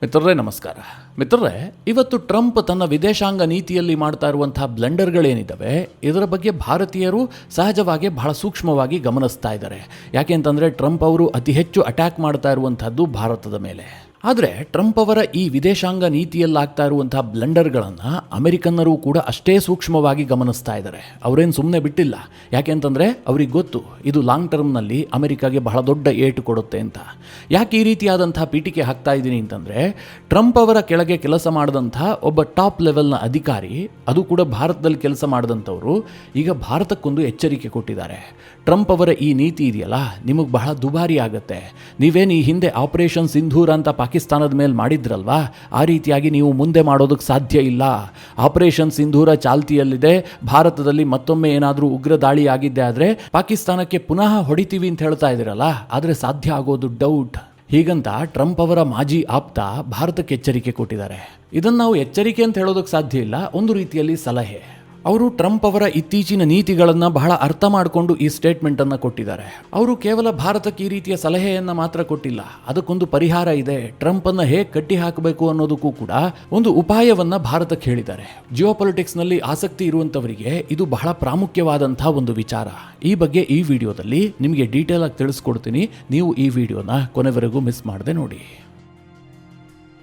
ಮಿತ್ರರೇ ನಮಸ್ಕಾರ. ಮಿತ್ರರೇ, ಇವತ್ತು ಟ್ರಂಪ್ ತನ್ನ ವಿದೇಶಾಂಗ ನೀತಿಯಲ್ಲಿ ಮಾಡ್ತಾ ಇರುವಂತಹ ಬ್ಲಂಡರ್ಗಳೇನಿದ್ದಾವೆ ಇದರ ಬಗ್ಗೆ ಭಾರತೀಯರು ಸಹಜವಾಗಿ ಬಹಳ ಸೂಕ್ಷ್ಮವಾಗಿ ಗಮನಿಸ್ತಾ ಇದ್ದಾರೆ. ಯಾಕೆ ಅಂತಂದರೆ ಟ್ರಂಪ್ ಅವರು ಅತಿ ಹೆಚ್ಚು ಅಟ್ಯಾಕ್ ಮಾಡ್ತಾ ಇರುವಂತಹದ್ದು ಭಾರತದ ಮೇಲೆ. ಆದರೆ ಟ್ರಂಪ್ ಅವರ ಈ ವಿದೇಶಾಂಗ ನೀತಿಯಲ್ಲಾಗ್ತಾ ಇರುವಂತಹ ಬ್ಲಂಡರ್ಗಳನ್ನು ಅಮೆರಿಕನ್ನರು ಕೂಡ ಅಷ್ಟೇ ಸೂಕ್ಷ್ಮವಾಗಿ ಗಮನಿಸ್ತಾ ಇದ್ದಾರೆ. ಅವರೇನು ಸುಮ್ಮನೆ ಬಿಟ್ಟಿಲ್ಲ. ಯಾಕೆ ಅಂತಂದರೆ ಅವ್ರಿಗೆ ಗೊತ್ತು ಇದು ಲಾಂಗ್ ಟರ್ಮ್ನಲ್ಲಿ ಅಮೆರಿಕಾಗೆ ಬಹಳ ದೊಡ್ಡ ಏಟು ಕೊಡುತ್ತೆ ಅಂತ. ಯಾಕೆ ಈ ರೀತಿಯಾದಂತಹ ಪೀಠಿಕೆ ಹಾಕ್ತಾ ಇದ್ದೀನಿ ಅಂತಂದರೆ, ಟ್ರಂಪ್ ಅವರ ಕೆಳಗೆ ಕೆಲಸ ಮಾಡಿದಂಥ ಒಬ್ಬ ಟಾಪ್ ಲೆವೆಲ್ನ ಅಧಿಕಾರಿ, ಅದು ಕೂಡ ಭಾರತದಲ್ಲಿ ಕೆಲಸ ಮಾಡಿದಂಥವರು, ಈಗ ಭಾರತಕ್ಕೊಂದು ಎಚ್ಚರಿಕೆ ಕೊಟ್ಟಿದ್ದಾರೆ. ಟ್ರಂಪ್ ಅವರ ಈ ನೀತಿ ಇದೆಯಲ್ಲ, ನಿಮಗೆ ಬಹಳ ದುಬಾರಿ ಆಗುತ್ತೆ. ನೀವೇನು ಈ ಹಿಂದೆ ಆಪರೇಷನ್ ಸಿಂಧೂರ ಅಂತ ಪಾಕಿಸ್ತಾನದ ಮೇಲೆ ಮಾಡಿದ್ರಲ್ವಾ, ಆ ರೀತಿಯಾಗಿ ನೀವು ಮುಂದೆ ಮಾಡೋದಕ್ಕೆ ಸಾಧ್ಯ ಇಲ್ಲ. ಆಪರೇಷನ್ ಸಿಂಧೂರ ಚಾಲ್ತಿಯಲ್ಲಿದೆ. ಭಾರತದಲ್ಲಿ ಮತ್ತೊಮ್ಮೆ ಏನಾದರೂ ಉಗ್ರ ದಾಳಿ ಆಗಿದ್ದೆ ಆದರೆ ಪಾಕಿಸ್ತಾನಕ್ಕೆ ಪುನಃ ಹೊಡಿತೀವಿ ಅಂತ ಹೇಳ್ತಾ ಇದ್ದೀರಲ್ಲ, ಆದರೆ ಸಾಧ್ಯ ಆಗೋದು ಡೌಟ್. ಹೀಗಂತ ಟ್ರಂಪ್ ಅವರ ಮಾಜಿ ಆಪ್ತ ಭಾರತಕ್ಕೆ ಎಚ್ಚರಿಕೆ ಕೊಟ್ಟಿದ್ದಾರೆ. ಇದನ್ನು ನಾವು ಎಚ್ಚರಿಕೆ ಅಂತ ಹೇಳೋದಕ್ಕೆ ಸಾಧ್ಯ ಇಲ್ಲ, ಒಂದು ರೀತಿಯಲ್ಲಿ ಸಲಹೆ. ಅವರು ಟ್ರಂಪ್ ಅವರ ಇತ್ತೀಚಿನ ನೀತಿಗಳನ್ನು ಬಹಳ ಅರ್ಥ ಮಾಡಿಕೊಂಡು ಈ ಸ್ಟೇಟ್ಮೆಂಟನ್ನು ಕೊಟ್ಟಿದ್ದಾರೆ. ಅವರು ಕೇವಲ ಭಾರತಕ್ಕೆ ಈ ರೀತಿಯ ಸಲಹೆಯನ್ನು ಮಾತ್ರ ಕೊಟ್ಟಿಲ್ಲ, ಅದಕ್ಕೊಂದು ಪರಿಹಾರ ಇದೆ. ಟ್ರಂಪನ್ನು ಹೇಗೆ ಕಟ್ಟಿ ಹಾಕಬೇಕು ಅನ್ನೋದಕ್ಕೂ ಕೂಡ ಒಂದು ಉಪಾಯವನ್ನು ಭಾರತಕ್ಕೆ ಹೇಳಿದ್ದಾರೆ. ಜಿಯೋಪೊಲಿಟಿಕ್ಸ್ನಲ್ಲಿ ಆಸಕ್ತಿ ಇರುವಂಥವರಿಗೆ ಇದು ಬಹಳ ಪ್ರಾಮುಖ್ಯವಾದಂತಹ ಒಂದು ವಿಚಾರ. ಈ ಬಗ್ಗೆ ಈ ವಿಡಿಯೋದಲ್ಲಿ ನಿಮಗೆ ಡೀಟೇಲ್ ಆಗಿ ತಿಳಿಸ್ಕೊಡ್ತೀನಿ. ನೀವು ಈ ವಿಡಿಯೋನ ಕೊನೆವರೆಗೂ ಮಿಸ್ ಮಾಡದೆ ನೋಡಿ.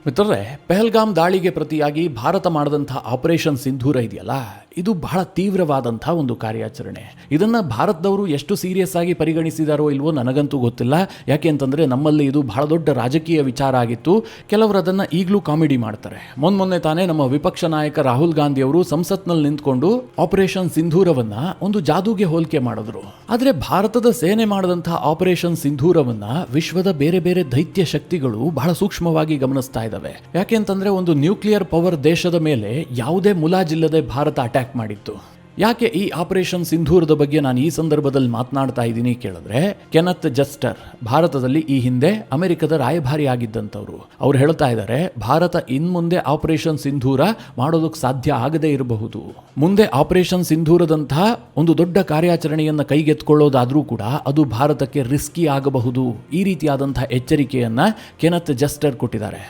ಮಿತ್ರರೇ, ಪಹಲ್ಗಾಮ್ ದಾಳಿಗೆ ಪ್ರತಿಯಾಗಿ ಭಾರತ ಮಾಡಿದಂಥ ಆಪರೇಷನ್ ಸಿಂಧೂರ ಇದೆಯಲ್ಲ, ಇದು ಬಹಳ ತೀವ್ರವಾದಂಥ ಒಂದು ಕಾರ್ಯಾಚರಣೆ. ಇದನ್ನು ಭಾರತದವರು ಎಷ್ಟು ಸೀರಿಯಸ್ ಆಗಿ ಪರಿಗಣಿಸಿದಾರೋ ಇಲ್ವೋ ನನಗಂತೂ ಗೊತ್ತಿಲ್ಲ. ಯಾಕೆ ಅಂತಂದರೆ ನಮ್ಮಲ್ಲಿ ಇದು ಬಹಳ ದೊಡ್ಡ ರಾಜಕೀಯ ವಿಚಾರ ಆಗಿತ್ತು. ಕೆಲವರು ಅದನ್ನು ಈಗಲೂ ಕಾಮಿಡಿ ಮಾಡ್ತಾರೆ. ಮೊನ್ನೆ ತಾನೇ ನಮ್ಮ ವಿಪಕ್ಷ ನಾಯಕ ರಾಹುಲ್ ಗಾಂಧಿ ಅವರು ಸಂಸತ್ನಲ್ಲಿ ನಿಂತ್ಕೊಂಡು ಆಪರೇಷನ್ ಸಿಂಧೂರವನ್ನು ಒಂದು ಜಾದೂಗೆ ಹೋಲಿಕೆ ಮಾಡಿದ್ರು. ಆದರೆ ಭಾರತದ ಸೇನೆ ಮಾಡಿದಂಥ ಆಪರೇಷನ್ ಸಿಂಧೂರವನ್ನು ವಿಶ್ವದ ಬೇರೆ ಬೇರೆ ದೈತ್ಯ ಶಕ್ತಿಗಳು ಬಹಳ ಸೂಕ್ಷ್ಮವಾಗಿ ಗಮನಿಸ್ತಾ ಇದ್ದಾವೆ. ಯಾಕೆ ಅಂತಂದರೆ ಒಂದು ನ್ಯೂಕ್ಲಿಯರ್ ಪವರ್ ದೇಶದ ಮೇಲೆ ಯಾವುದೇ ಮುಲಾಜಿಲ್ಲದೆ ಭಾರತ ಅಟ್ಯಾಕ್ ಮಾಡಿತ್ತು. ಯಾಕೆ ಈ ಆಪರೇಷನ್ ಸಿಂಧೂರದ ಬಗ್ಗೆ ನಾನು ಈ ಸಂದರ್ಭದಲ್ಲಿ ಮಾತನಾಡ್ತಾ ಇದ್ದೀನಿ ಕೇಳಿದ್ರೆ, ಕೆನೆತ್ ಜಸ್ಟರ್ ಭಾರತದಲ್ಲಿ ಈ ಹಿಂದೆ ಅಮೆರಿಕದ ರಾಯಭಾರಿ ಆಗಿದ್ದಂಥವ್ರು. ಅವ್ರು ಹೇಳ್ತಾ ಇದ್ದಾರೆ, ಭಾರತ ಇನ್ಮುಂದೆ ಆಪರೇಷನ್ ಸಿಂಧೂರ ಮಾಡೋದಕ್ಕೆ ಸಾಧ್ಯ ಆಗದೇ ಇರಬಹುದು. ಮುಂದೆ ಆಪರೇಷನ್ ಸಿಂಧೂರದಂತಹ ಒಂದು ದೊಡ್ಡ ಕಾರ್ಯಾಚರಣೆಯನ್ನು ಕೈಗೆತ್ಕೊಳ್ಳೋದಾದರೂ ಕೂಡ ಅದು ಭಾರತಕ್ಕೆ ರಿಸ್ಕಿ ಆಗಬಹುದು. ಈ ರೀತಿಯಾದಂತಹ ಎಚ್ಚರಿಕೆಯನ್ನು ಕೆನೆತ್ ಜಸ್ಟರ್ ಕೊಟ್ಟಿದ್ದಾರೆ.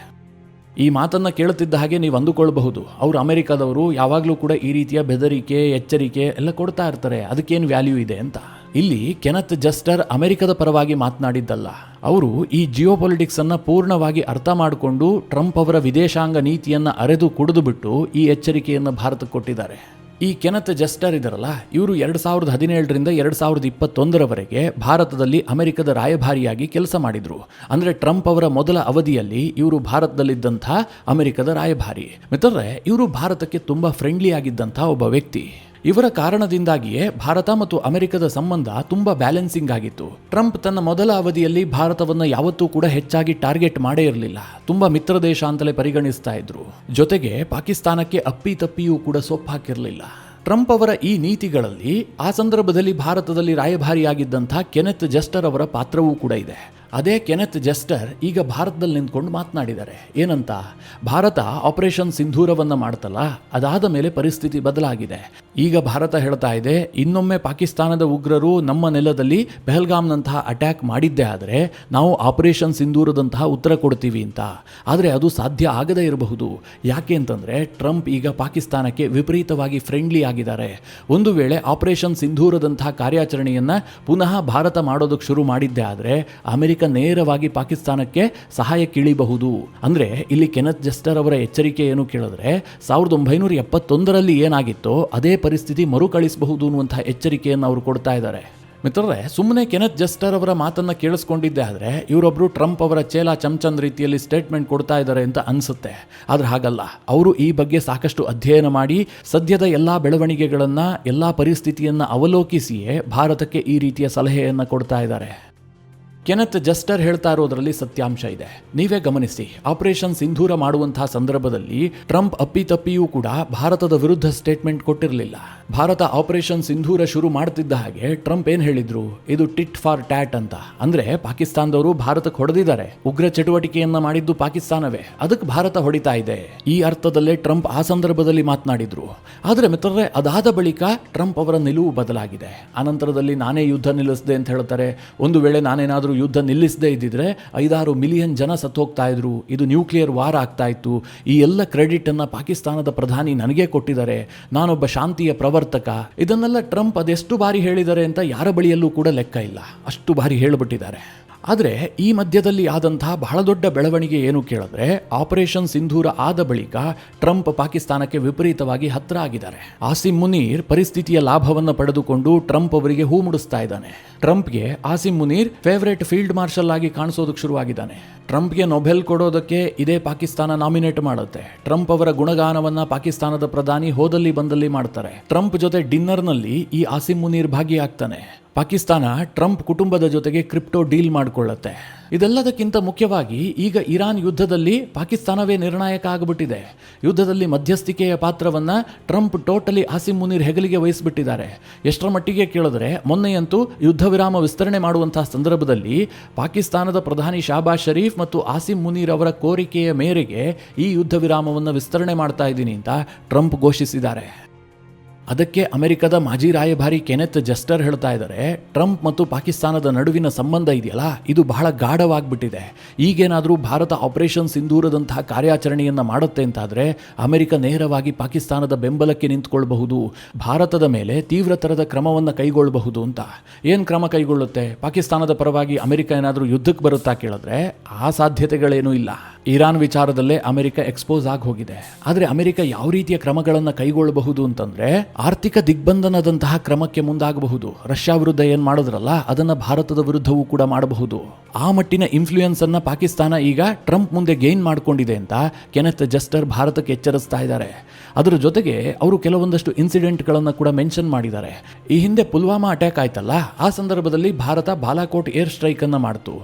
ಈ ಮಾತನ್ನು ಕೇಳುತ್ತಿದ್ದ ಹಾಗೆ ನೀವು ಅಂದುಕೊಳ್ಳಬಹುದು, ಅವರು ಅಮೆರಿಕದವರು, ಯಾವಾಗಲೂ ಕೂಡ ಈ ರೀತಿಯ ಬೆದರಿಕೆ ಎಚ್ಚರಿಕೆ ಎಲ್ಲ ಕೊಡ್ತಾ ಇರ್ತಾರೆ, ಅದಕ್ಕೇನು ವ್ಯಾಲ್ಯೂ ಇದೆ ಅಂತ. ಇಲ್ಲಿ ಕೆನೆತ್ ಜಸ್ಟರ್ ಅಮೆರಿಕದ ಪರವಾಗಿ ಮಾತನಾಡಿದ್ದಲ್ಲ. ಅವರು ಈ ಜಿಯೋಪೊಲಿಟಿಕ್ಸ್ ಅನ್ನು ಪೂರ್ಣವಾಗಿ ಅರ್ಥ ಮಾಡಿಕೊಂಡು ಟ್ರಂಪ್ ಅವರ ವಿದೇಶಾಂಗ ನೀತಿಯನ್ನು ಅರೆದು ಕುಡಿದು ಬಿಟ್ಟು ಈ ಎಚ್ಚರಿಕೆಯನ್ನು ಭಾರತಕ್ಕೆ ಕೊಟ್ಟಿದ್ದಾರೆ. ಈ ಕೆನೆತ್ ಜಸ್ಟರ್ ಇದ್ದಾರಲ್ಲ, ಇವರು 2017ರಿಂದ 2021ರವರೆಗೆ ಭಾರತದಲ್ಲಿ ಅಮೆರಿಕದ ರಾಯಭಾರಿಯಾಗಿ ಕೆಲಸ ಮಾಡಿದ್ರು. ಅಂದರೆ ಟ್ರಂಪ್ ಅವರ ಮೊದಲ ಅವಧಿಯಲ್ಲಿ ಇವರು ಭಾರತದಲ್ಲಿದ್ದಂಥ ಅಮೆರಿಕದ ರಾಯಭಾರಿ. ಮಿತ್ರರೇ, ಇವರು ಭಾರತಕ್ಕೆ ತುಂಬ ಫ್ರೆಂಡ್ಲಿ ಆಗಿದ್ದಂಥ ಒಬ್ಬ ವ್ಯಕ್ತಿ. ಇವರ ಕಾರಣದಿಂದಾಗಿಯೇ ಭಾರತ ಮತ್ತು ಅಮೆರಿಕದ ಸಂಬಂಧ ತುಂಬ ಬ್ಯಾಲೆನ್ಸಿಂಗ್ ಆಗಿತ್ತು. ಟ್ರಂಪ್ ತನ್ನ ಮೊದಲ ಅವಧಿಯಲ್ಲಿ ಭಾರತವನ್ನು ಯಾವತ್ತೂ ಕೂಡ ಹೆಚ್ಚಾಗಿ ಟಾರ್ಗೆಟ್ ಮಾಡೇ ಇರಲಿಲ್ಲ. ತುಂಬ ಮಿತ್ರ ದೇಶ ಅಂತಲೇ ಪರಿಗಣಿಸ್ತಾ ಇದ್ರು. ಜೊತೆಗೆ ಪಾಕಿಸ್ತಾನಕ್ಕೆ ಅಪ್ಪಿತಪ್ಪಿಯೂ ಕೂಡ ಸೊಪ್ಪು ಹಾಕಿರಲಿಲ್ಲ. ಟ್ರಂಪ್ ಅವರ ಈ ನೀತಿಗಳಲ್ಲಿ ಆ ಸಂದರ್ಭದಲ್ಲಿ ಭಾರತದಲ್ಲಿ ರಾಯಭಾರಿಯಾಗಿದ್ದಂಥ ಕೆನೆತ್ ಜಸ್ಟರ್ ಅವರ ಪಾತ್ರವೂ ಕೂಡ ಇದೆ. ಅದೇ ಕೆನೆತ್ ಜಸ್ಟರ್ ಈಗ ಭಾರತದಲ್ಲಿ ನಿಂತ್ಕೊಂಡು ಮಾತನಾಡಿದ್ದಾರೆ. ಏನಂತ, ಭಾರತ ಆಪರೇಷನ್ ಸಿಂಧೂರವನ್ನು ಮಾಡ್ತಲ್ಲ, ಅದಾದ ಮೇಲೆ ಪರಿಸ್ಥಿತಿ ಬದಲಾಗಿದೆ. ಈಗ ಭಾರತ ಹೇಳ್ತಾ ಇದೆ, ಇನ್ನೊಮ್ಮೆ ಪಾಕಿಸ್ತಾನದ ಉಗ್ರರು ನಮ್ಮ ನೆಲದಲ್ಲಿ ಪಹಲ್ಗಾಮ್ನಂತಹ ಅಟ್ಯಾಕ್ ಮಾಡಿದ್ದೇ ಆದರೆ ನಾವು ಆಪರೇಷನ್ ಸಿಂಧೂರದಂತಹ ಉತ್ತರ ಕೊಡ್ತೀವಿ ಅಂತ. ಆದರೆ ಅದು ಸಾಧ್ಯ ಆಗದೇ ಇರಬಹುದು. ಯಾಕೆ ಅಂತಂದರೆ ಟ್ರಂಪ್ ಈಗ ಪಾಕಿಸ್ತಾನಕ್ಕೆ ವಿಪರೀತವಾಗಿ ಫ್ರೆಂಡ್ಲಿ ಆಗಿದ್ದಾರೆ. ಒಂದು ವೇಳೆ ಆಪರೇಷನ್ ಸಿಂಧೂರದಂತಹ ಕಾರ್ಯಾಚರಣೆಯನ್ನು ಪುನಃ ಭಾರತ ಮಾಡೋದಕ್ಕೆ ಶುರು ಮಾಡಿದ್ದೇ ಆದರೆ ಅಮೆರಿಕ ನೇರವಾಗಿ ಪಾಕಿಸ್ತಾನಕ್ಕೆ ಸಹಾಯಕ್ಕಿಳಿಬಹುದು. ಅಂದರೆ ಇಲ್ಲಿ ಕೆನೆತ್ ಜಸ್ಟರ್ ಅವರ ಎಚ್ಚರಿಕೆ ಏನು ಕೇಳಿದ್ರೆ, 1971ರಲ್ಲಿ ಏನಾಗಿತ್ತೋ ಅದೇ ಪರಿಸ್ಥಿತಿ ಮರುಕಳಿಸಬಹುದು ಅನ್ನುವಂತಹ ಎಚ್ಚರಿಕೆಯನ್ನು ಅವರು ಕೊಡ್ತಾ ಇದ್ದಾರೆ. ಮಿತ್ರರೇ, ಸುಮ್ಮನೆ ಕೆನೆತ್ ಜಸ್ಟರ್ ಅವರ ಮಾತನ್ನು ಕೇಳಿಸ್ಕೊಂಡಿದ್ದೆ ಆದರೆ ಇವರೊಬ್ಬರು ಟ್ರಂಪ್ ಅವರ ಚೇಲ ಚಮಚಂದ್ ರೀತಿಯಲ್ಲಿ ಸ್ಟೇಟ್ಮೆಂಟ್ ಕೊಡ್ತಾ ಇದ್ದಾರೆ ಅಂತ ಅನಿಸುತ್ತೆ. ಆದರೆ ಹಾಗಲ್ಲ. ಅವರು ಈ ಬಗ್ಗೆ ಸಾಕಷ್ಟು ಅಧ್ಯಯನ ಮಾಡಿ ಸದ್ಯದ ಎಲ್ಲ ಬೆಳವಣಿಗೆಗಳನ್ನು, ಎಲ್ಲ ಪರಿಸ್ಥಿತಿಯನ್ನು ಅವಲೋಕಿಸಿಯೇ ಭಾರತಕ್ಕೆ ಈ ರೀತಿಯ ಸಲಹೆಯನ್ನು ಕೊಡ್ತಾ ಇದ್ದಾರೆ. ಕೆನೆತ್ ಜಸ್ಟರ್ ಹೇಳ್ತಾ ಇರೋದ್ರಲ್ಲಿ ಸತ್ಯಾಂಶ ಇದೆ. ನೀವೇ ಗಮನಿಸಿ, ಆಪರೇಷನ್ ಸಿಂಧೂರ ಮಾಡುವಂತಹ ಸಂದರ್ಭದಲ್ಲಿ ಟ್ರಂಪ್ ಅಪ್ಪಿತಪ್ಪಿಯೂ ಕೂಡ ಭಾರತದ ವಿರುದ್ಧ ಸ್ಟೇಟ್ಮೆಂಟ್ ಕೊಟ್ಟಿರಲಿಲ್ಲ. ಭಾರತ ಆಪರೇಷನ್ ಸಿಂಧೂರ ಶುರು ಮಾಡ್ತಿದ್ದ ಹಾಗೆ ಟ್ರಂಪ್ ಏನು ಹೇಳಿದ್ರು, ಇದು ಟಿಟ್ ಫಾರ್ ಟ್ಯಾಟ್ ಅಂತ. ಅಂದರೆ ಪಾಕಿಸ್ತಾನದವರು ಭಾರತಕ್ಕೆ ಹೊಡೆದಿದ್ದಾರೆ, ಉಗ್ರ ಚಟುವಟಿಕೆಯನ್ನ ಮಾಡಿದ್ದು ಪಾಕಿಸ್ತಾನವೇ, ಅದಕ್ಕೆ ಭಾರತ ಹೊಡಿತಾ ಇದೆ. ಈ ಅರ್ಥದಲ್ಲೇ ಟ್ರಂಪ್ ಆ ಸಂದರ್ಭದಲ್ಲಿ ಮಾತನಾಡಿದ್ರು. ಆದರೆ ಮಿತ್ರರೇ, ಅದಾದ ಬಳಿಕ ಟ್ರಂಪ್ ಅವರ ನಿಲುವು ಬದಲಾಗಿದೆ. ಆನಂತರದಲ್ಲಿ ನಾನೇ ಯುದ್ಧ ನಿಲ್ಲಿಸಿದೆ ಅಂತ ಹೇಳ್ತಾರೆ. ಒಂದು ವೇಳೆ ನಾನೇನಾದರೂ ಯುದ್ಧ ನಿಲ್ಲಿಸದೇ ಇದ್ದಿದ್ರೆ 5-6 ಮಿಲಿಯನ್ ಜನ ಸತ್ತೋಗ್ತಾ ಇದ್ರು, ಇದು ನ್ಯೂಕ್ಲಿಯರ್ ವಾರ್ ಆಗ್ತಾ ಇತ್ತು, ಈ ಎಲ್ಲ ಕ್ರೆಡಿಟನ್ನು ಪಾಕಿಸ್ತಾನದ ಪ್ರಧಾನಿ ನನಗೆ ಕೊಟ್ಟಿದ್ದಾರೆ, ನಾನೊಬ್ಬ ಶಾಂತಿಯ ಪ್ರವರ್ತಕ, ಇದನ್ನೆಲ್ಲ ಟ್ರಂಪ್ ಅದೆಷ್ಟು ಬಾರಿ ಹೇಳಿದ್ದಾರೆ ಅಂತ ಯಾರ ಬಳಿಯಲ್ಲೂ ಕೂಡ ಲೆಕ್ಕ ಇಲ್ಲ, ಅಷ್ಟು ಬಾರಿ ಹೇಳಿಬಿಟ್ಟಿದ್ದಾರೆ. ಆದರೆ ಈ ಮಧ್ಯದಲ್ಲಿ ಆದಂತಹ ಬಹಳ ದೊಡ್ಡ ಬೆಳವಣಿಗೆ ಏನು ಕೇಳಿದ್ರೆ, ಆಪರೇಷನ್ ಸಿಂಧೂರ ಆದ ಬಳಿಕ ಟ್ರಂಪ್ ಪಾಕಿಸ್ತಾನಕ್ಕೆ ವಿಪರೀತವಾಗಿ ಹತ್ರ ಆಗಿದ್ದಾರೆ. ಆಸಿಮ್ ಮುನೀರ್ ಪರಿಸ್ಥಿತಿಯ ಲಾಭವನ್ನು ಪಡೆದುಕೊಂಡು ಟ್ರಂಪ್ ಅವರಿಗೆ ಹೂ ಮುಡಿಸ್ತಾ ಇದ್ದಾನೆ. ಟ್ರಂಪ್ಗೆ Asim Munir favourite field marshal ಆಗಿ ಕಾಣಿಸೋದಕ್ಕೆ ಶುರುವಾಗಿದ್ದಾನೆ. ಟ್ರಂಪ್ಗೆ ನೊಬೆಲ್ ಕೊಡೋದಕ್ಕೆ ಇದೇ ಪಾಕಿಸ್ತಾನ ನಾಮಿನೇಟ್ ಮಾಡುತ್ತೆ. ಟ್ರಂಪ್ ಅವರ ಗುಣಗಾನವನ್ನ ಪಾಕಿಸ್ತಾನದ ಪ್ರಧಾನಿ ಹೋದಲ್ಲಿ ಬಂದಲ್ಲಿ ಮಾಡ್ತಾರೆ. ಟ್ರಂಪ್ ಜೊತೆ ಡಿನ್ನರ್ನಲ್ಲಿ ಈ ಆಸಿಮ್ ಮುನೀರ್ ಭಾಗಿಯಾಗ್ತಾನೆ. ಪಾಕಿಸ್ತಾನ ಟ್ರಂಪ್ ಕುಟುಂಬದ ಜೊತೆಗೆ ಕ್ರಿಪ್ಟೋ ಡೀಲ್ ಮಾಡಿಕೊಳ್ಳುತ್ತೆ. ಇದೆಲ್ಲದಕ್ಕಿಂತ ಮುಖ್ಯವಾಗಿ ಈಗ ಇರಾನ್ ಯುದ್ಧದಲ್ಲಿ ಪಾಕಿಸ್ತಾನವೇ ನಿರ್ಣಾಯಕ ಆಗಿಬಿಟ್ಟಿದೆ. ಯುದ್ಧದಲ್ಲಿ ಮಧ್ಯಸ್ಥಿಕೆಯ ಪಾತ್ರವನ್ನ ಟ್ರಂಪ್ ಟೋಟಲಿ ಆಸಿಮ್ ಮುನೀರ್ ಹೆಗಲಿಗೆ ವಹಿಸಿಬಿಟ್ಟಿದ್ದಾರೆ. ಎಷ್ಟರ ಮಟ್ಟಿಗೆ ಕೇಳಿದ್ರೆ, ಮೊನ್ನೆಯಂತೂ ಯುದ್ಧ ವಿರಾಮ ವಿಸ್ತರಣೆ ಮಾಡುವಂತಹ ಸಂದರ್ಭದಲ್ಲಿ ಪಾಕಿಸ್ತಾನದ ಪ್ರಧಾನಿ ಶಾಬಾಜ್ ಶರೀಫ್ ಮತ್ತು ಆಸಿಮ್ ಮುನೀರ್ ಅವರ ಕೋರಿಕೆಯ ಮೇರೆಗೆ ಈ ಯುದ್ಧ ವಿರಾಮವನ್ನು ವಿಸ್ತರಣೆ ಮಾಡ್ತಾ ಇದ್ದೀನಿ ಅಂತ ಟ್ರಂಪ್ ಘೋಷಿಸಿದ್ದಾರೆ. ಅದಕ್ಕೆ ಅಮೆರಿಕದ ಮಾಜಿ ರಾಯಭಾರಿ ಕೆನೆತ್ ಜಸ್ಟರ್ ಹೇಳ್ತಾ ಇದ್ದಾರೆ, ಟ್ರಂಪ್ ಮತ್ತು ಪಾಕಿಸ್ತಾನದ ನಡುವಿನ ಸಂಬಂಧ ಇದೆಯಲ್ಲ, ಇದು ಬಹಳ ಗಾಢವಾಗಿಬಿಟ್ಟಿದೆ. ಈಗೇನಾದರೂ ಭಾರತ ಆಪರೇಷನ್ ಸಿಂಧೂರದಂತಹ ಕಾರ್ಯಾಚರಣೆಯನ್ನು ಮಾಡುತ್ತೆ ಅಂತಾದರೆ ಅಮೆರಿಕ ನೇರವಾಗಿ ಪಾಕಿಸ್ತಾನದ ಬೆಂಬಲಕ್ಕೆ ನಿಂತ್ಕೊಳ್ಬಹುದು, ಭಾರತದ ಮೇಲೆ ತೀವ್ರತರದ ಕ್ರಮವನ್ನು ಕೈಗೊಳ್ಳಬಹುದು ಅಂತ. ಏನು ಕ್ರಮ ಕೈಗೊಳ್ಳುತ್ತೆ? ಪಾಕಿಸ್ತಾನದ ಪರವಾಗಿ ಅಮೆರಿಕ ಏನಾದರೂ ಯುದ್ಧಕ್ಕೆ ಬರುತ್ತಾ ಕೇಳಿದ್ರೆ ಆ ಸಾಧ್ಯತೆಗಳೇನೂ ಇಲ್ಲ. ಇರಾನ್ ವಿಚಾರದಲ್ಲೇ ಅಮೆರಿಕ ಎಕ್ಸ್ಪೋಸ್ ಆಗಿ ಹೋಗಿದೆ. ಆದರೆ ಅಮೆರಿಕ ಯಾವ ರೀತಿಯ ಕ್ರಮಗಳನ್ನು ಕೈಗೊಳ್ಳಬಹುದು ಅಂತಂದ್ರೆ, ಆರ್ಥಿಕ ದಿಗ್ಬಂಧನದಂತಹ ಕ್ರಮಕ್ಕೆ ಮುಂದಾಗಬಹುದು. ರಷ್ಯಾ ವಿರುದ್ಧ ಏನು ಮಾಡಿದ್ರಲ್ಲ, ಅದನ್ನ ಭಾರತದ ವಿರುದ್ಧವೂ ಕೂಡ ಮಾಡಬಹುದು. ಆ ಮಟ್ಟಿನ ಇನ್ಫ್ಲೂಯೆನ್ಸ್ ಅನ್ನ ಪಾಕಿಸ್ತಾನ ಈಗ ಟ್ರಂಪ್ ಮುಂದೆ ಗೇನ್ ಮಾಡಿಕೊಂಡಿದೆ ಅಂತ ಕೆನೆತ್ ಜಸ್ಟರ್ ಭಾರತಕ್ಕೆ ಎಚ್ಚರಿಸ್ತಾ ಇದ್ದಾರೆ. ಅದರ ಜೊತೆಗೆ ಅವರು ಕೆಲವೊಂದಷ್ಟು ಇನ್ಸಿಡೆಂಟ್ಗಳನ್ನು ಕೂಡ ಮೆನ್ಷನ್ ಮಾಡಿದ್ದಾರೆ. ಈ ಹಿಂದೆ ಪುಲ್ವಾಮಾ ಅಟ್ಯಾಕ್ ಆಯ್ತಲ್ಲ, ಆ ಸಂದರ್ಭದಲ್ಲಿ ಭಾರತ ಬಾಲಾಕೋಟ್ ಏರ್ ಸ್ಟ್ರೈಕ್ ಅನ್ನು ಮಾಡಿತು.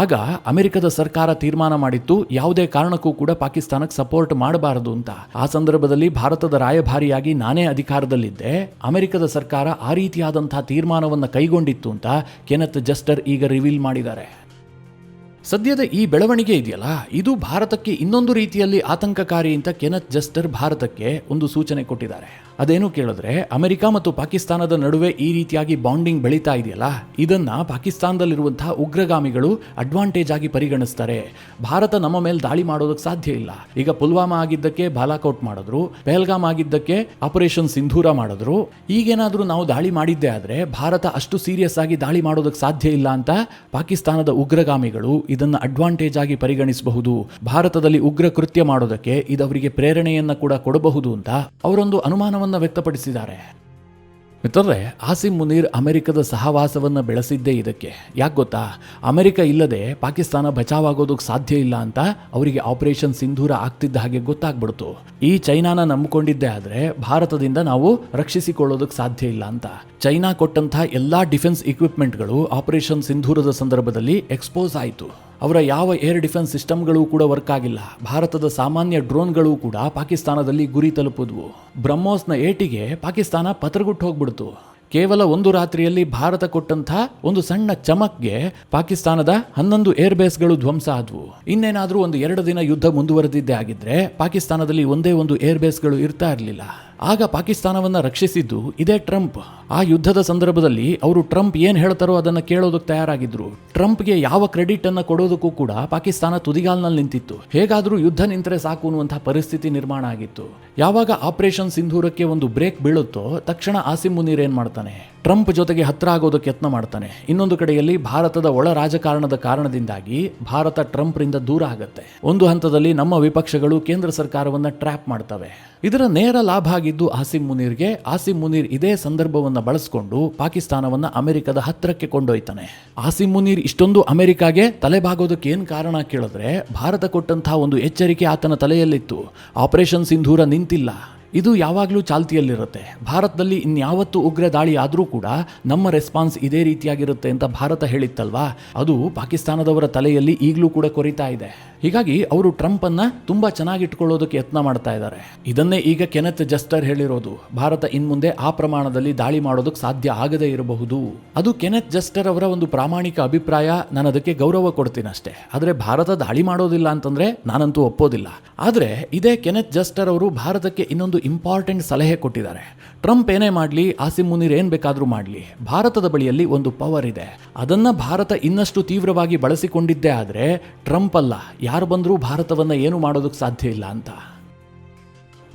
ಆಗ ಅಮೆರಿಕದ ಸರ್ಕಾರ ತೀರ್ಮಾನ ಮಾಡಿತ್ತು, ಯಾವುದೇ ಕಾರಣಕ್ಕೂ ಕೂಡ ಪಾಕಿಸ್ತಾನಕ್ಕೆ ಸಪೋರ್ಟ್ ಮಾಡಬಾರದು ಅಂತ. ಆ ಸಂದರ್ಭದಲ್ಲಿ ಭಾರತದ ರಾಯಭಾರಿಯಾಗಿ ನಾನೇ ಅಧಿಕಾರದಲ್ಲಿದ್ದೆ, ಅಮೆರಿಕದ ಸರ್ಕಾರ ಆ ರೀತಿಯಾದಂತಹ ತೀರ್ಮಾನವನ್ನು ಕೈಗೊಂಡಿತ್ತು ಅಂತ ಕೆನೆತ್ ಜಸ್ಟರ್ ಈಗ ರಿವೀಲ್ ಮಾಡಿದ್ದಾರೆ. ಸದ್ಯದ ಈ ಬೆಳವಣಿಗೆ ಇದೆಯಲ್ಲ, ಇದು ಭಾರತಕ್ಕೆ ಇನ್ನೊಂದು ರೀತಿಯಲ್ಲಿ ಆತಂಕಕಾರಿ ಅಂತ ಕೆನೆತ್ ಜಸ್ಟರ್ ಭಾರತಕ್ಕೆ ಒಂದು ಸೂಚನೆ ಕೊಟ್ಟಿದ್ದಾರೆ. ಅದೇನು ಕೇಳಿದ್ರೆ, ಅಮೆರಿಕ ಮತ್ತು ಪಾಕಿಸ್ತಾನದ ನಡುವೆ ಈ ರೀತಿಯಾಗಿ ಬಾಂಡಿಂಗ್ ಬೆಳೀತಾ ಇದೆಯಲ್ಲ, ಇದನ್ನ ಪಾಕಿಸ್ತಾನದಲ್ಲಿರುವಂತಹ ಉಗ್ರಗಾಮಿಗಳು ಅಡ್ವಾಂಟೇಜ್ ಆಗಿ ಪರಿಗಣಿಸ್ತಾರೆ. ಭಾರತ ನಮ್ಮ ಮೇಲೆ ದಾಳಿ ಮಾಡೋದಕ್ಕೆ ಸಾಧ್ಯ ಇಲ್ಲ. ಈಗ ಪುಲ್ವಾಮಾ ಆಗಿದ್ದಕ್ಕೆ ಬಾಲಾಕೋಟ್ ಮಾಡಿದ್ರು, ಪಹಲ್ಗಾಮ್ ಆಗಿದ್ದಕ್ಕೆ ಆಪರೇಷನ್ ಸಿಂಧೂರ ಮಾಡಿದ್ರು. ಈಗೇನಾದ್ರೂ ನಾವು ದಾಳಿ ಮಾಡಿದ್ದೆ ಆದ್ರೆ ಭಾರತ ಅಷ್ಟು ಸೀರಿಯಸ್ ಆಗಿ ದಾಳಿ ಮಾಡೋದಕ್ಕೆ ಸಾಧ್ಯ ಇಲ್ಲ ಅಂತ ಪಾಕಿಸ್ತಾನದ ಉಗ್ರಗಾಮಿಗಳು ಇದನ್ನು ಅಡ್ವಾಂಟೇಜ್ ಆಗಿ ಪರಿಗಣಿಸಬಹುದು. ಭಾರತದಲ್ಲಿ ಉಗ್ರ ಕೃತ್ಯ ಮಾಡೋದಕ್ಕೆ ಇದವರಿಗೆ ಪ್ರೇರಣೆಯನ್ನ ಕೂಡ ಕೊಡಬಹುದು ಅಂತ ಅವರೊಂದು ಅನುಮಾನವನ್ನು ವ್ಯಕ್ತಪಡಿಸಿದ್ದಾರೆ. ಮಿತ್ರರೇ, ಆಸಿಮ್ ಮುನೀರ್ ಅಮೆರಿಕದ ಸಹವಾಸವನ್ನು ಬೆಳೆಸಿದ್ದೇ ಇದಕ್ಕೆ. ಯಾಕೆ ಗೊತ್ತಾ? ಅಮೆರಿಕ ಇಲ್ಲದೆ ಪಾಕಿಸ್ತಾನ ಬಚಾವಾಗೋದಕ್ಕೆ ಸಾಧ್ಯ ಇಲ್ಲ ಅಂತ ಅವರಿಗೆ ಆಪರೇಷನ್ ಸಿಂಧೂರ ಆಗ್ತಿದ್ದ ಹಾಗೆ ಗೊತ್ತಾಗ್ಬಿಡ್ತು. ಈ ಚೈನಾನ ನಂಬಿಕೊಂಡಿದ್ದೇ ಆದರೆ ಭಾರತದಿಂದ ನಾವು ರಕ್ಷಿಸಿಕೊಳ್ಳೋದಕ್ಕೆ ಸಾಧ್ಯ ಇಲ್ಲ ಅಂತ. ಚೈನಾ ಕೊಟ್ಟಂತಹ ಎಲ್ಲಾ ಡಿಫೆನ್ಸ್ ಇಕ್ವಿಪ್ಮೆಂಟ್ಗಳು ಆಪರೇಷನ್ ಸಿಂಧೂರದ ಸಂದರ್ಭದಲ್ಲಿ ಎಕ್ಸ್ಪೋಸ್ ಆಯಿತು. ಅವರ ಯಾವ ಏರ್ ಡಿಫೆನ್ಸ್ ಸಿಸ್ಟಮ್ಗಳು ಕೂಡ ವರ್ಕ್ ಆಗಿಲ್ಲ. ಭಾರತದ ಸಾಮಾನ್ಯ ಡ್ರೋನ್ಗಳು ಕೂಡ ಪಾಕಿಸ್ತಾನದಲ್ಲಿ ಗುರಿ ತಲುಪಿದ್ವು. ಬ್ರಹ್ಮೋಸ್ನ ಏಟಿಗೆ ಪಾಕಿಸ್ತಾನ ಪತ್ರಗುಟ್ಟು ಹೋಗ್ಬಿಡ್ತು. ಕೇವಲ ಒಂದು ರಾತ್ರಿಯಲ್ಲಿ ಭಾರತ ಕೊಟ್ಟಂಥ ಒಂದು ಸಣ್ಣ ಚಮಕ್ಗೆ ಪಾಕಿಸ್ತಾನದ 11 ಏರ್ ಬೇಸ್ಗಳು ಧ್ವಂಸ ಆದವು. ಇನ್ನೇನಾದರೂ ಒಂದು 2 ದಿನ ಯುದ್ಧ ಮುಂದುವರೆದಿದ್ದೇ ಆಗಿದ್ರೆ ಪಾಕಿಸ್ತಾನದಲ್ಲಿ ಒಂದೇ ಒಂದು ಏರ್ ಬೇಸ್ಗಳು ಇರ್ತಾ ಇರಲಿಲ್ಲ. ಆಗ ಪಾಕಿಸ್ತಾನವನ್ನು ರಕ್ಷಿಸಿದ್ದು ಇದೇ ಟ್ರಂಪ್. ಆ ಯುದ್ಧದ ಸಂದರ್ಭದಲ್ಲಿ ಅವರು ಟ್ರಂಪ್ ಏನು ಹೇಳ್ತಾರೋ ಅದನ್ನು ಕೇಳೋದಕ್ಕೆ ತಯಾರಾಗಿದ್ರು. ಟ್ರಂಪ್ಗೆ ಯಾವ ಕ್ರೆಡಿಟ್ ಅನ್ನು ಕೊಡೋದಕ್ಕೂ ಕೂಡ ಪಾಕಿಸ್ತಾನ ತುದಿಗಾಲ್ನಲ್ಲಿ ನಿಂತಿತ್ತು. ಹೇಗಾದರೂ ಯುದ್ಧ ನಿಂತರೆ ಸಾಕು ಅನ್ನುವಂತಹ ಪರಿಸ್ಥಿತಿ ನಿರ್ಮಾಣ ಆಗಿತ್ತು. ಯಾವಾಗ ಆಪರೇಷನ್ ಸಿಂಧೂರಕ್ಕೆ ಒಂದು ಬ್ರೇಕ್ ಬೀಳುತ್ತೋ ತಕ್ಷಣ ಆಸಿಮ್ ಮುನೀರ್ ಏನ್ ಮಾಡ್ತಾನೆ, ಟ್ರಂಪ್ ಜೊತೆಗೆ ಹತ್ರ ಆಗೋದಕ್ಕೆ ಯತ್ನ ಮಾಡ್ತಾನೆ. ಇನ್ನೊಂದು ಕಡೆಯಲ್ಲಿ ಭಾರತದ ಒಳ ರಾಜಕಾರಣದ ಕಾರಣದಿಂದಾಗಿ ಭಾರತ ಟ್ರಂಪ್ರಿಂದ ದೂರ ಆಗುತ್ತೆ. ಒಂದು ಹಂತದಲ್ಲಿ ನಮ್ಮ ವಿಪಕ್ಷಗಳು ಕೇಂದ್ರ ಸರ್ಕಾರವನ್ನ ಟ್ರ್ಯಾಪ್ ಮಾಡ್ತವೆ. ಇದರ ನೇರ ಲಾಭ ಆಗಿದ್ದು ಆಸಿಮ್ ಮುನೀರ್ಗೆ. ಆಸಿಮ್ ಮುನೀರ್ ಇದೇ ಸಂದರ್ಭವನ್ನು ಬಳಸಿಕೊಂಡು ಪಾಕಿಸ್ತಾನವನ್ನ ಅಮೆರಿಕದ ಹತ್ತಿರಕ್ಕೆ ಕೊಂಡೊಯ್ತಾನೆ. ಆಸಿಮ್ ಮುನೀರ್ ಇಷ್ಟೊಂದು ಅಮೆರಿಕಾಗೆ ತಲೆಬಾಗೋದಕ್ಕೆ ಏನ್ ಕಾರಣ ಕೇಳಿದ್ರೆ, ಭಾರತ ಕೊಟ್ಟಂತಹ ಒಂದು ಎಚ್ಚರಿಕೆ ಆತನ ತಲೆಯಲ್ಲಿತ್ತು. ಆಪರೇಷನ್ ಸಿಂಧೂರ ನಿಂತಿಲ್ಲ, ಇದು ಯಾವಾಗಲೂ ಚಾಲ್ತಿಯಲ್ಲಿರುತ್ತೆ. ಭಾರತದಲ್ಲಿ ಇನ್ಯಾವತ್ತು ಉಗ್ರ ದಾಳಿ ಆದರೂ ಕೂಡ ನಮ್ಮ ರೆಸ್ಪಾನ್ಸ್ ಇದೇ ರೀತಿಯಾಗಿರುತ್ತೆ ಅಂತ ಭಾರತ ಹೇಳಿತ್ತಲ್ವಾ, ಅದು ಪಾಕಿಸ್ತಾನದವರ ತಲೆಯಲ್ಲಿ ಈಗಲೂ ಕೂಡ ಕೊರಿತಾ ಇದೆ. ಹೀಗಾಗಿ ಅವರು ಟ್ರಂಪ್ ಅನ್ನ ತುಂಬಾ ಚೆನ್ನಾಗಿಟ್ಕೊಳ್ಳೋದಕ್ಕೆ ಯತ್ನ ಮಾಡ್ತಾ ಇದ್ದಾರೆ. ಇದನ್ನೇ ಈಗ ಕೆನೆತ್ ಜಸ್ಟರ್ ಹೇಳಿರೋದು. ಭಾರತ ಇನ್ಮುಂದೆ ಆ ಪ್ರಮಾಣದಲ್ಲಿ ದಾಳಿ ಮಾಡೋದಕ್ಕೆ ಸಾಧ್ಯ ಆಗದೇ ಇರಬಹುದು. ಅದು ಕೆನೆತ್ ಜಸ್ಟರ್ ಅವರ ಒಂದು ಪ್ರಾಮಾಣಿಕ ಅಭಿಪ್ರಾಯ. ನಾನು ಅದಕ್ಕೆ ಗೌರವ ಕೊಡ್ತೀನಿ ಅಷ್ಟೇ. ಆದ್ರೆ ಭಾರತ ದಾಳಿ ಮಾಡೋದಿಲ್ಲ ಅಂತಂದ್ರೆ ನಾನಂತೂ ಒಪ್ಪೋದಿಲ್ಲ. ಆದ್ರೆ ಇದೇ ಕೆನೆತ್ ಜಸ್ಟರ್ ಅವರು ಭಾರತಕ್ಕೆ ಇನ್ನೊಂದು ಇಂಪಾರ್ಟೆಂಟ್ ಸಲಹೆ ಕೊಟ್ಟಿದ್ದಾರೆ. ಟ್ರಂಪ್ ಏನೇ ಮಾಡಲಿ, ಆಸಿಮ್ ಮುನೀರ್ ಏನ್ ಬೇಕಾದ್ರೂ ಮಾಡಲಿ, ಭಾರತದ ಬಳಿಯಲ್ಲಿ ಒಂದು ಪವರ್ ಇದೆ. ಅದನ್ನ ಭಾರತ ಇನ್ನಷ್ಟು ತೀವ್ರವಾಗಿ ಬಳಸಿಕೊಂಡಿದ್ದೇ ಆದ್ರೆ ಟ್ರಂಪ್ ಅಲ್ಲ, ಯಾರು ಬಂದರೂ ಭಾರತವನ್ನ ಏನು ಮಾಡೋದಕ್ಕೆ ಸಾಧ್ಯ ಇಲ್ಲ ಅಂತ.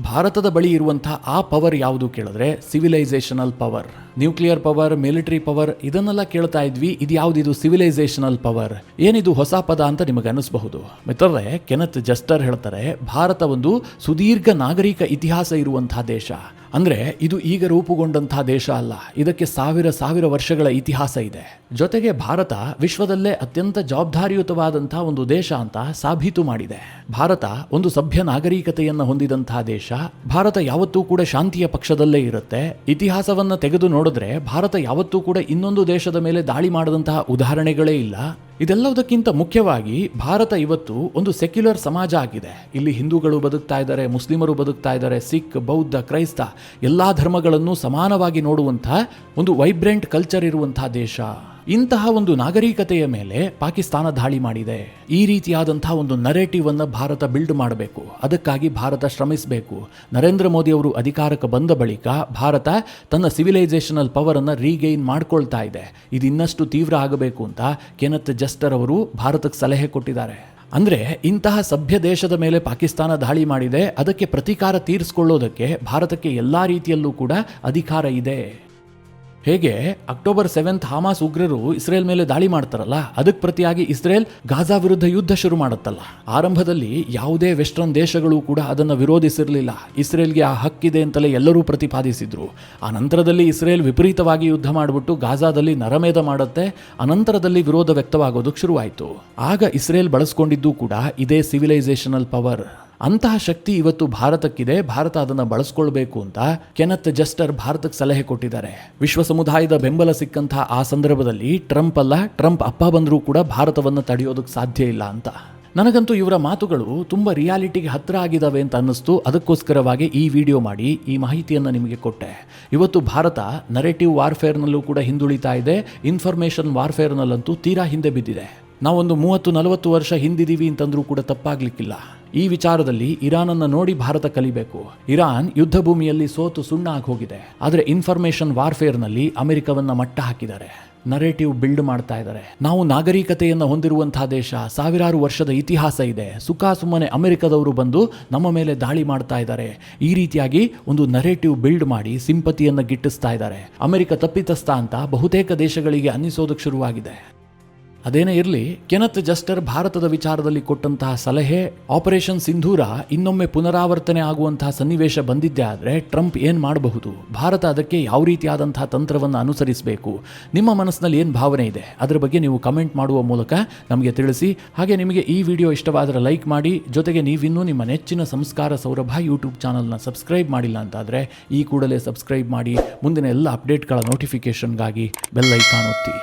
ಭಾರತದ ಬಳಿ ಇರುವಂತಹ ಆ ಪವರ್ ಯಾವುದು ಕೇಳಿದ್ರೆ civilisational power. Nuclear power, military power ಇದನ್ನೆಲ್ಲ ಕೇಳ್ತಾ ಇದ್ವಿ. ಇದು ಯಾವುದಿದು ಸಿವಿಲೈಸೇಷನಲ್ ಪವರ್? ಏನಿದು ಹೊಸ ಪದ ಅಂತ ನಿಮಗೆ ಅನಿಸಬಹುದು. ಮಿತ್ರರೇ, ಕೆನೆತ್ ಜಸ್ಟರ್ ಹೇಳ್ತಾರೆ, ಭಾರತ ಒಂದು ಸುದೀರ್ಘ ನಾಗರಿಕ ಇತಿಹಾಸ ಇರುವಂತಹ ದೇಶ. ಅಂದ್ರೆ ಇದು ಈಗ ರೂಪುಗೊಂಡಂತಹ ದೇಶ ಅಲ್ಲ, ಇದಕ್ಕೆ ಸಾವಿರ ವರ್ಷಗಳ ಇತಿಹಾಸ ಇದೆ. ಜೊತೆಗೆ ಭಾರತ ವಿಶ್ವದಲ್ಲೇ ಅತ್ಯಂತ ಜವಾಬ್ದಾರಿಯುತವಾದಂತಹ ಒಂದು ದೇಶ ಅಂತ ಸಾಬೀತು ಮಾಡಿದೆ. ಭಾರತ ಒಂದು ಸಭ್ಯ ನಾಗರಿಕತೆಯನ್ನು ಹೊಂದಿದಂತಹ ದೇಶ. ಭಾರತ ಯಾವತ್ತೂ ಕೂಡ ಶಾಂತಿಯ ಪಕ್ಷದಲ್ಲೇ ಇರುತ್ತೆ. ಇತಿಹಾಸವನ್ನ ತೆಗೆದು ನೋಡಿದ್ರೆ ಭಾರತ ಯಾವತ್ತೂ ಕೂಡ ಇನ್ನೊಂದು ದೇಶದ ಮೇಲೆ ದಾಳಿ ಮಾಡದಂತಹ ಉದಾಹರಣೆಗಳೇ ಇಲ್ಲ. ಇದೆಲ್ಲದಕ್ಕಿಂತ ಮುಖ್ಯವಾಗಿ ಭಾರತ ಇವತ್ತು ಒಂದು ಸೆಕ್ಯುಲರ್ ಸಮಾಜ ಆಗಿದೆ. ಇಲ್ಲಿ ಹಿಂದೂಗಳು ಬದುಕ್ತಾ ಇದ್ದಾರೆ, ಮುಸ್ಲಿಮರು ಬದುಕ್ತಾ ಇದ್ದಾರೆ, ಸಿಖ್, ಬೌದ್ಧ, ಕ್ರೈಸ್ತ ಎಲ್ಲಾ ಧರ್ಮಗಳನ್ನು ಸಮಾನವಾಗಿ ನೋಡುವಂತಹ ಒಂದು ವೈಬ್ರೆಂಟ್ ಕಲ್ಚರ್ ಇರುವಂತಹ ದೇಶ. ಇಂತಹ ಒಂದು ನಾಗರಿಕತೆಯ ಮೇಲೆ ಪಾಕಿಸ್ತಾನ ದಾಳಿ ಮಾಡಿದೆ. ಈ ರೀತಿಯಾದಂತಹ ಒಂದು ನರೇಟಿವ್ ಅನ್ನು ಭಾರತ ಬಿಲ್ಡ್ ಮಾಡಬೇಕು. ಅದಕ್ಕಾಗಿ ಭಾರತ ಶ್ರಮಿಸಬೇಕು. ನರೇಂದ್ರ ಮೋದಿ ಅವರು ಅಧಿಕಾರಕ್ಕೆ ಬಂದ ಬಳಿಕ ಭಾರತ ತನ್ನ ಸಿವಿಲೈಸೇಷನಲ್ ಪವರ್ ಅನ್ನು ರೀಗೈನ್ ಮಾಡ್ಕೊಳ್ತಾ ಇದೆ. ಇದು ಇನ್ನಷ್ಟು ತೀವ್ರ ಆಗಬೇಕು ಅಂತ ಕೆನೆತ್ ಜಸ್ಟರ್ ಅವರು ಭಾರತಕ್ಕೆ ಸಲಹೆ ಕೊಟ್ಟಿದ್ದಾರೆ. ಅಂದ್ರೆ ಇಂತಹ ಸಭ್ಯ ದೇಶದ ಮೇಲೆ ಪಾಕಿಸ್ತಾನ ದಾಳಿ ಮಾಡಿದೆ, ಅದಕ್ಕೆ ಪ್ರತೀಕಾರ ತೀರಿಸಿಕೊಳ್ಳೋದಕ್ಕೆ ಭಾರತಕ್ಕೆ ಎಲ್ಲಾ ರೀತಿಯಲ್ಲೂ ಕೂಡ ಅಧಿಕಾರ ಇದೆ. ಹೇಗೆ ಅಕ್ಟೋಬರ್ 7 ಹಮಾಸ್ ಉಗ್ರರು ಇಸ್ರೇಲ್ ಮೇಲೆ ದಾಳಿ ಮಾಡ್ತಾರಲ್ಲ, ಅದಕ್ಕೆ ಪ್ರತಿಯಾಗಿ ಇಸ್ರೇಲ್ ಗಾಜಾ ವಿರುದ್ಧ ಯುದ್ಧ ಶುರು ಮಾಡುತ್ತಲ್ಲ. ಆರಂಭದಲ್ಲಿ ಯಾವುದೇ ವೆಸ್ಟರ್ನ್ ದೇಶಗಳು ಕೂಡ ಅದನ್ನು ವಿರೋಧಿಸಿರಲಿಲ್ಲ. ಇಸ್ರೇಲ್ಗೆ ಆ ಹಕ್ಕಿದೆ ಅಂತಲೇ ಎಲ್ಲರೂ ಪ್ರತಿಪಾದಿಸಿದ್ರು. ಆ ನಂತರದಲ್ಲಿ ಇಸ್ರೇಲ್ ವಿಪರೀತವಾಗಿ ಯುದ್ಧ ಮಾಡಿಬಿಟ್ಟು ಗಾಜಾದಲ್ಲಿ ನರಮೇಧ ಮಾಡುತ್ತೆ. ಅನಂತರದಲ್ಲಿ ವಿರೋಧ ವ್ಯಕ್ತವಾಗೋದಕ್ಕೆ ಶುರುವಾಯಿತು. ಆಗ ಇಸ್ರೇಲ್ ಬಳಸ್ಕೊಂಡಿದ್ದು ಕೂಡ ಇದೇ ಸಿವಿಲೈಸೇಷನಲ್ ಪವರ್. ಅಂತಹ ಶಕ್ತಿ ಇವತ್ತು ಭಾರತಕ್ಕಿದೆ. ಭಾರತ ಅದನ್ನು ಬಳಸ್ಕೊಳ್ಬೇಕು ಅಂತ ಕೆನೆತ್ ಜಸ್ಟರ್ ಭಾರತಕ್ಕೆ ಸಲಹೆ ಕೊಟ್ಟಿದ್ದಾರೆ. ವಿಶ್ವ ಸಮುದಾಯದ ಬೆಂಬಲ ಸಿಕ್ಕಂತಹ ಆ ಸಂದರ್ಭದಲ್ಲಿ ಟ್ರಂಪ್ ಅಪ್ಪ ಬಂದರೂ ಕೂಡ ಭಾರತವನ್ನು ತಡೆಯೋದಕ್ಕೆ ಸಾಧ್ಯ ಇಲ್ಲ ಅಂತ. ನನಗಂತೂ ಇವರ ಮಾತುಗಳು ತುಂಬ ರಿಯಾಲಿಟಿಗೆ ಹತ್ತಿರ ಆಗಿದ್ದಾವೆ ಅಂತ ಅನ್ನಿಸ್ತು. ಅದಕ್ಕೋಸ್ಕರವಾಗಿ ಈ ವಿಡಿಯೋ ಮಾಡಿ ಈ ಮಾಹಿತಿಯನ್ನು ನಿಮಗೆ ಕೊಟ್ಟೆ. ಇವತ್ತು ಭಾರತ ನರೇಟಿವ್ ವಾರ್ಫೇರ್ನಲ್ಲೂ ಕೂಡ ಹಿಂದುಳಿತಾ ಇದೆ. ಇನ್ಫಾರ್ಮೇಷನ್ ವಾರ್ಫೇರ್ನಲ್ಲಂತೂ ತೀರಾ ಹಿಂದೆ ಬಿದ್ದಿದೆ. ನಾವೊಂದು 30-40 ವರ್ಷ ಹಿಂದಿದ್ದೀವಿ ಅಂತಂದ್ರೂ ಕೂಡ ತಪ್ಪಾಗ್ಲಿಕ್ಕಿಲ್ಲ. ಈ ವಿಚಾರದಲ್ಲಿ ಇರಾನನ್ನು ನೋಡಿ ಭಾರತ ಕಲಿಬೇಕು. ಇರಾನ್ ಯುದ್ಧ ಭೂಮಿಯಲ್ಲಿ ಸೋತು ಸುಣ್ಣ ಆಗಿ ಹೋಗಿದೆ. ಆದರೆ ಇನ್ಫಾರ್ಮೇಷನ್ ವಾರ್ಫೇರ್ನಲ್ಲಿ ಅಮೆರಿಕವನ್ನ ಮಟ್ಟ ಹಾಕಿದ್ದಾರೆ. ನರೇಟಿವ್ ಬಿಲ್ಡ್ ಮಾಡ್ತಾ ಇದ್ದಾರೆ. ನಾವು ನಾಗರಿಕತೆಯನ್ನು ಹೊಂದಿರುವಂತಹ ದೇಶ, ಸಾವಿರಾರು ವರ್ಷದ ಇತಿಹಾಸ ಇದೆ. ಸುಮ್ಮನೆ ಅಮೆರಿಕದವರು ಬಂದು ನಮ್ಮ ಮೇಲೆ ದಾಳಿ ಮಾಡ್ತಾ ಇದ್ದಾರೆ. ಈ ರೀತಿಯಾಗಿ ಒಂದು ನರೇಟಿವ್ ಬಿಲ್ಡ್ ಮಾಡಿ ಸಿಂಪತಿಯನ್ನು ಗಿಟ್ಟಿಸ್ತಾ ಇದ್ದಾರೆ. ಅಮೆರಿಕ ತಪ್ಪಿತಸ್ಥ ಅಂತ ಬಹುತೇಕ ದೇಶಗಳಿಗೆ ಅನ್ನಿಸೋದಕ್ಕೆ ಶುರುವಾಗಿದೆ. ಅದೇನೇ ಇರಲಿ, ಕೆನೆತ್ ಜಸ್ಟರ್ ಭಾರತದ ವಿಚಾರದಲ್ಲಿ ಕೊಟ್ಟಂತಹ ಸಲಹೆ, ಆಪರೇಷನ್ ಸಿಂಧೂರ ಇನ್ನೊಮ್ಮೆ ಪುನರಾವರ್ತನೆ ಆಗುವಂತಹ ಸನ್ನಿವೇಶ ಬಂದಿದ್ದೇ ಆದರೆ ಟ್ರಂಪ್ ಏನು ಮಾಡಬಹುದು, ಭಾರತ ಅದಕ್ಕೆ ಯಾವ ರೀತಿಯಾದಂತಹ ತಂತ್ರವನ್ನು ಅನುಸರಿಸಬೇಕು, ನಿಮ್ಮ ಮನಸ್ಸಿನಲ್ಲಿ ಏನು ಭಾವನೆ ಇದೆ ಅದರ ಬಗ್ಗೆ ನೀವು ಕಮೆಂಟ್ ಮಾಡುವ ಮೂಲಕ ನಮಗೆ ತಿಳಿಸಿ. ಹಾಗೆ ನಿಮಗೆ ಈ ವಿಡಿಯೋ ಇಷ್ಟವಾದರೆ ಲೈಕ್ ಮಾಡಿ. ಜೊತೆಗೆ ನೀವಿನ್ನೂ ನಿಮ್ಮ ನೆಚ್ಚಿನ ಸಂಸ್ಕಾರ ಸೌರಭ ಯೂಟ್ಯೂಬ್ ಚಾನಲ್ನ ಸಬ್ಸ್ಕ್ರೈಬ್ ಮಾಡಿಲ್ಲ ಅಂತಾದರೆ ಈ ಕೂಡಲೇ ಸಬ್ಸ್ಕ್ರೈಬ್ ಮಾಡಿ. ಮುಂದಿನ ಎಲ್ಲ ಅಪ್ಡೇಟ್ಗಳ ನೋಟಿಫಿಕೇಷನ್ಗಾಗಿ ಬೆಲ್ ಐಕಾನ್ ಒತ್ತಿ.